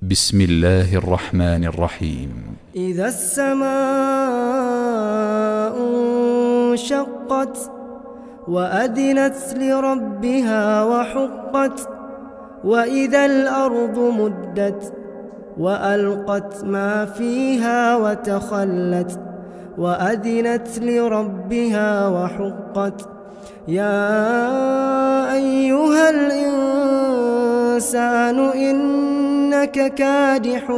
بسم الله الرحمن الرحيم. إذا السماء انشقت وأذنت لربها وحقت وإذا الأرض مدت وألقت ما فيها وتخلت وأذنت لربها وحقت يا أيها الإنسان إنك كادح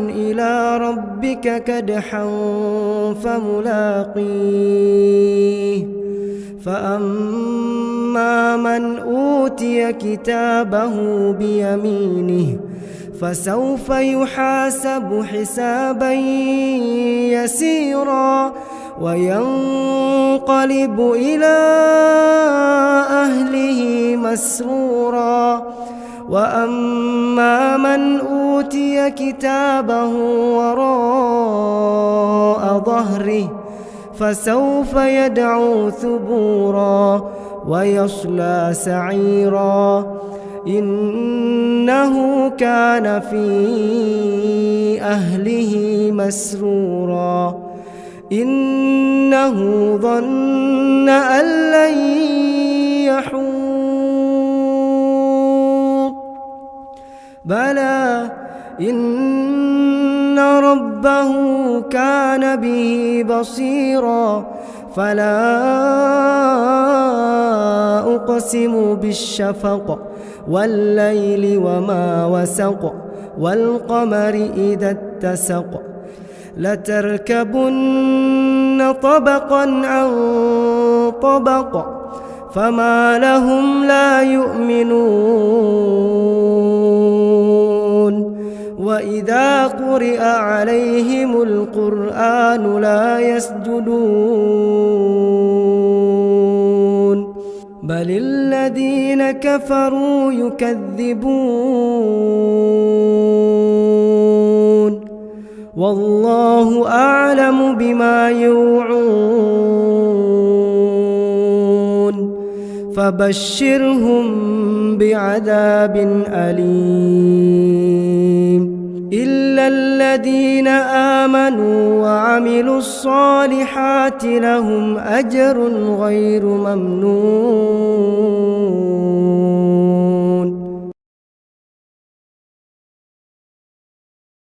إلى ربك كدحا فملاقيه فأما من أوتي كتابه بيمينه فسوف يحاسب حسابا يسيرا وينقلب إلى أهله مسرورا وأما من أوتي كتابه وراء ظهره فسوف يدعو ثبورا ويصلى سعيرا إنه كان في أهله مسرورا إنه ظن أن لن يحور بلى إن ربه كان به بصيرا فلا أقسم بالشفق والليل وما وسق والقمر إذا اتسق لتركبن طبقا عن طبق فما لهم لا يؤمنون وإذا قرئ عليهم القرآن لا يسجدون بل الذين كفروا يكذبون والله أعلم بما يوعون فبشرهم بعذاب أليم إلا الذين آمنوا وعملوا الصالحات لهم أجر غير ممنون.